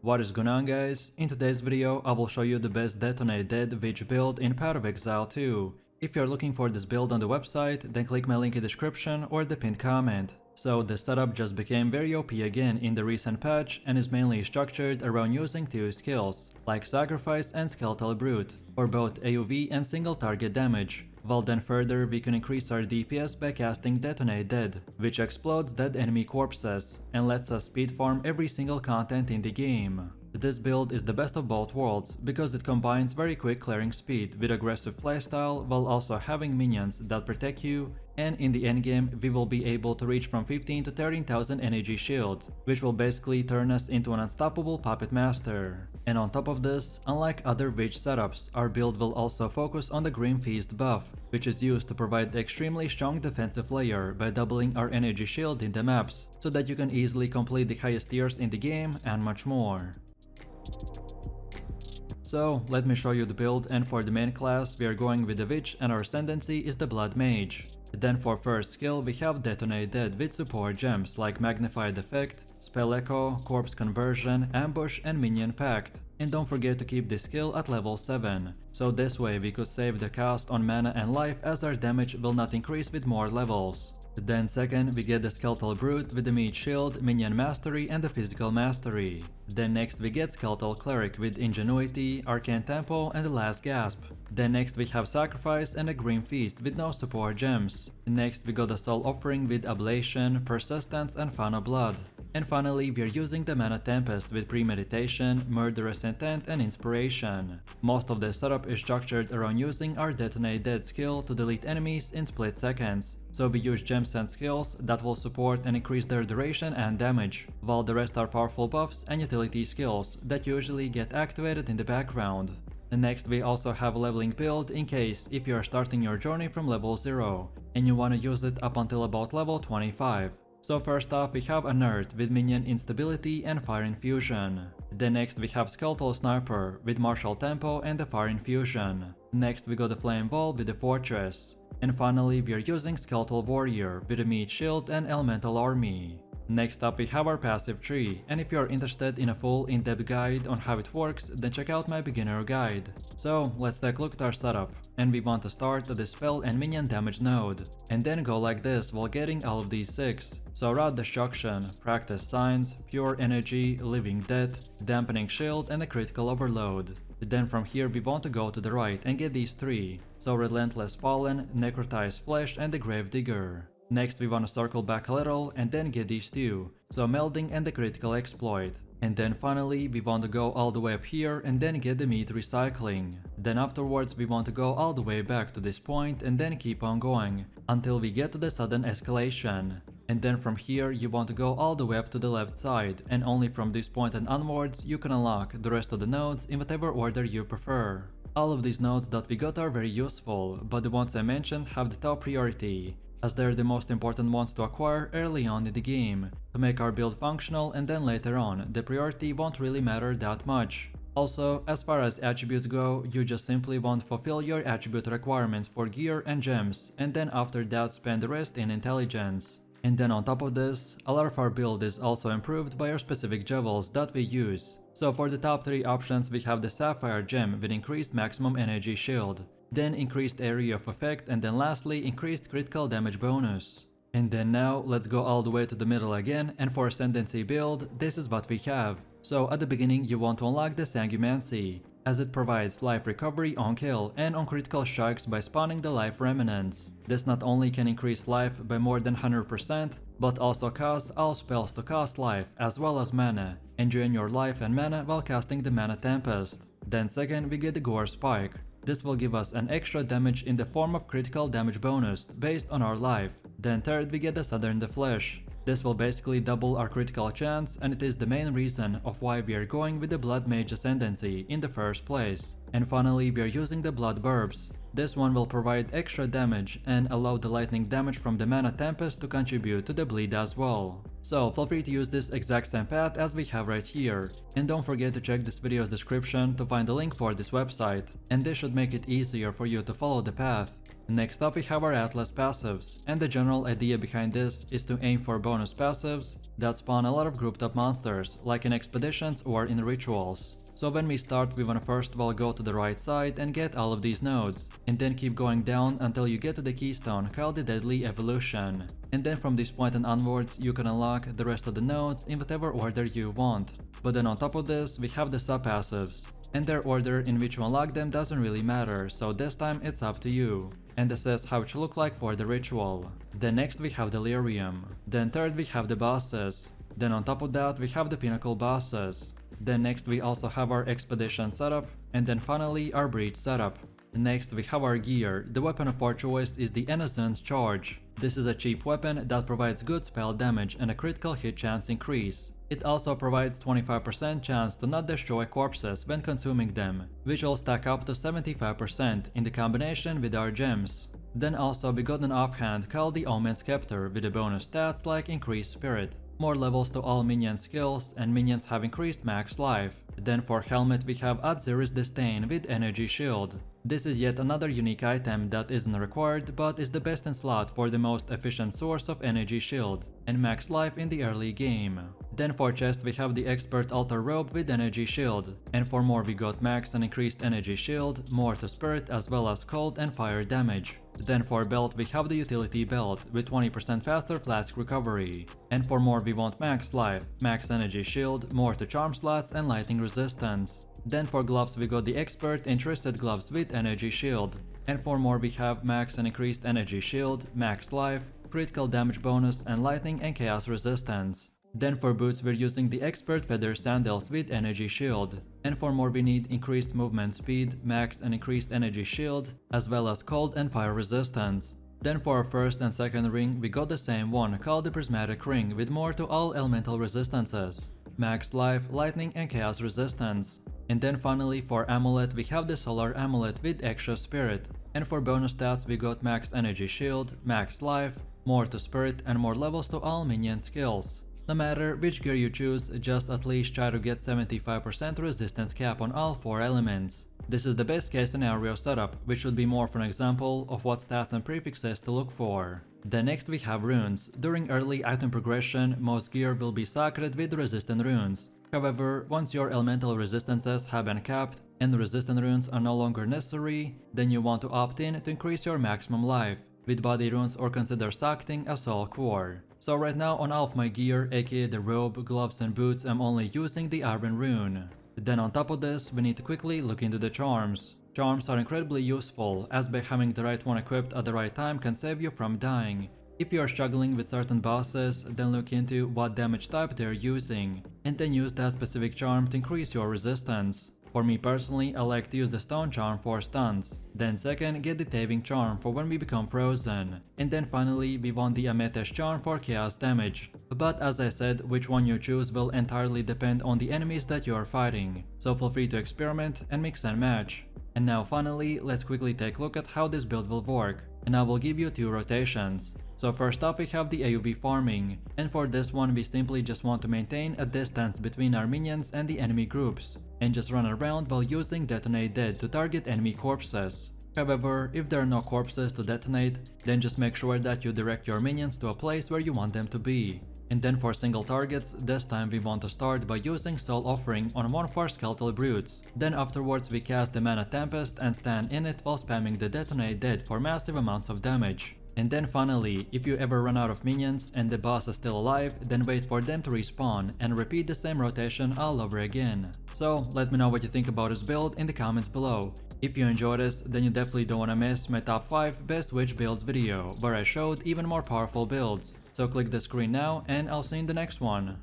What is going on, guys? In today's video I will show you the best Detonate Dead Witch build in Path of Exile 2. If you're looking for this build on the website, then click my link in the description or the pinned comment. So the setup just became very OP again in the recent patch and is mainly structured around using two skills, like Sacrifice and Skeletal Brute, for both AoV and single target damage. While then further we can increase our DPS by casting Detonate Dead, which explodes dead enemy corpses and lets us speed farm every single content in the game. This build is the best of both worlds because it combines very quick clearing speed with aggressive playstyle while also having minions that protect you, and in the endgame we will be able to reach from 15 to 13,000 NAG shield, which will basically turn us into an unstoppable puppet master. And on top of this, unlike other witch setups, our build will also focus on the Grim Feast buff, which is used to provide the extremely strong defensive layer by doubling our energy shield in the maps, so that you can easily complete the highest tiers in the game and much more. So let me show you the build, and for the main class we are going with the Witch and our Ascendancy is the Blood Mage. Then for first skill we have Detonate Dead with support gems like Magnified Effect, Spell Echo, Corpse Conversion, Ambush and Minion Pact. And don't forget to keep this skill at level 7, so this way we could save the cost on mana and life as our damage will not increase with more levels. Then second we get the Skeletal Brute with the Meat Shield, Minion Mastery and the Physical Mastery. Then next we get Skeletal Cleric with Ingenuity, Arcane Tempo and the Last Gasp. Then next we have Sacrifice and a Grim Feast with no support gems. Next we got the Soul Offering with Ablation, Persistence and Fauna Blood. And finally we are using the Mana Tempest with Premeditation, Murderous Intent and Inspiration. Most of the setup is structured around using our Detonate Dead skill to delete enemies in split seconds. So we use gems and skills that will support and increase their duration and damage, while the rest are powerful buffs and utility skills that usually get activated in the background. And next we also have a leveling build in case if you are starting your journey from level 0 and you want to use it up until about level 25. So first off we have a Nerd with Minion Instability and Fire Infusion. Then next we have Skeletal Sniper with Martial Tempo and the Fire Infusion. Next we got the Flame Wall with the Fortress. And finally we are using Skeletal Warrior with a Meat Shield and Elemental Army. Next up we have our passive tree, and if you are interested in a full in-depth guide on how it works, then check out my beginner guide. So let's take a look at our setup, and we want to start at the spell and minion damage node, and then go like this while getting all of these 6. So Route Destruction, Practice Signs, Pure Energy, Living Death, Dampening Shield and a Critical Overload. Then from here we want to go to the right and get these 3, so Relentless Fallen, Necrotized Flesh and the Grave Digger. Next we want to circle back a little and then get these 2, so Melding and the Critical Exploit. And then finally we want to go all the way up here and then get the Meat Recycling. Then afterwards we want to go all the way back to this point and then keep on going until we get to the Sudden Escalation. And then from here you want to go all the way up to the left side, and only from this point and onwards you can unlock the rest of the nodes in whatever order you prefer. All of these nodes that we got are very useful, but the ones I mentioned have the top priority, as they're the most important ones to acquire early on in the game, to make our build functional, and then later on the priority won't really matter that much. Also, as far as attributes go, you just simply want to fulfill your attribute requirements for gear and gems, and then after that spend the rest in intelligence. And then on top of this, a lot of our build is also improved by our specific jewels that we use. So for the top 3 options we have the Sapphire Gem with increased maximum energy shield, then increased area of effect, and then lastly increased critical damage bonus. And then now let's go all the way to the middle again, and for Ascendancy build this is what we have. So at the beginning you want to unlock the Sanguimancy, as it provides life recovery on kill and on critical strikes by spawning the life remnants. This not only can increase life by more than 100%, but also cause all spells to cost life as well as mana, and drain your life and mana while casting the Mana Tempest. Then second we get the Gore Spike. This will give us an extra damage in the form of critical damage bonus based on our life. Then third we get the Southern the Flesh. This will basically double our critical chance, and it is the main reason of why we are going with the Blood Mage Ascendancy in the first place. And finally we are using the Blood Burbs. This one will provide extra damage and allow the lightning damage from the Mana Tempest to contribute to the bleed as well. So feel free to use this exact same path as we have right here, and don't forget to check this video's description to find the link for this website, and this should make it easier for you to follow the path. Next up we have our Atlas passives, and the general idea behind this is to aim for bonus passives that spawn a lot of grouped up monsters, like in expeditions or in rituals. So when we start, we wanna first of all go to the right side and get all of these nodes, and then keep going down until you get to the keystone called the Deadly Evolution. And then from this point and onwards, you can unlock the rest of the nodes in whatever order you want. But then on top of this, we have the sub-passives, and their order in which you unlock them doesn't really matter, so this time it's up to you. And this is how it should look like for the ritual. Then next we have Delirium. Then third we have the bosses. Then on top of that we have the pinnacle bosses. Then next we also have our expedition setup, and then finally our breach setup. Next we have our gear. The weapon of our choice is the Renaissance Charge. This is a cheap weapon that provides good spell damage and a critical hit chance increase. It also provides 25% chance to not destroy corpses when consuming them, which will stack up to 75% in the combination with our gems. Then also we got an offhand called the Omen Scepter with the bonus stats like increased spirit, more levels to all minion skills, and minions have increased max life. Then for helmet we have Adzir's Disdain with energy shield. This is yet another unique item that isn't required but is the best in slot for the most efficient source of energy shield and max life in the early game. Then for chest we have the Expert Altar Robe with energy shield, and for more we got max and increased energy shield, more to spirit as well as cold and fire damage. Then for belt we have the Utility Belt with 20% faster flask recovery, and for more we want max life, max energy shield, more to charm slots and lightning resistance. Then for gloves we got the Expert Interested Gloves with energy shield, and for more we have max and increased energy shield, max life, critical damage bonus and lightning and chaos resistance. Then for boots we're using the Expert Feather Sandals with energy shield, and for more we need increased movement speed, max and increased energy shield, as well as cold and fire resistance. Then for our first and second ring we got the same one called the Prismatic Ring with more to all elemental resistances, max life, lightning and chaos resistance. And then finally for amulet we have the Solar Amulet with extra spirit, and for bonus stats we got max energy shield, max life, more to spirit and more levels to all minion skills. No matter which gear you choose, just at least try to get 75% resistance cap on all 4 elements. This is the best case scenario setup, which should be more of an example of what stats and prefixes to look for. Then next we have runes. During early item progression, most gear will be sacred with resistant runes. However, once your elemental resistances have been capped and resistant runes are no longer necessary, then you want to opt in to increase your maximum life with body runes or consider sacking a soul core. So right now on all of my gear, aka the robe, gloves and boots, I'm only using the iron rune. Then on top of this, we need to quickly look into the charms. Charms are incredibly useful, as by having the right one equipped at the right time can save you from dying. If you are struggling with certain bosses, then look into what damage type they're using, and then use that specific charm to increase your resistance. For me personally, I like to use the Stone Charm for stuns. Then second, get the Taving Charm for when we become frozen. And then finally, we want the Amethyst Charm for chaos damage. But as I said, which one you choose will entirely depend on the enemies that you are fighting. So feel free to experiment and mix and match. And now finally, let's quickly take a look at how this build will work. And I will give you 2 rotations. So first up we have the AoV farming, and for this one we simply just want to maintain a distance between our minions and the enemy groups, and just run around while using Detonate Dead to target enemy corpses. However, if there are no corpses to detonate, then just make sure that you direct your minions to a place where you want them to be. And then for single targets, this time we want to start by using Soul Offering on one of our skeletal brutes. Then afterwards we cast the Mana Tempest and stand in it while spamming the Detonate Dead for massive amounts of damage. And then finally, if you ever run out of minions and the boss is still alive, then wait for them to respawn and repeat the same rotation all over again. So let me know what you think about this build in the comments below. If you enjoyed this, then you definitely don't wanna miss my top 5 best witch builds video, where I showed even more powerful builds. So click the screen now and I'll see you in the next one.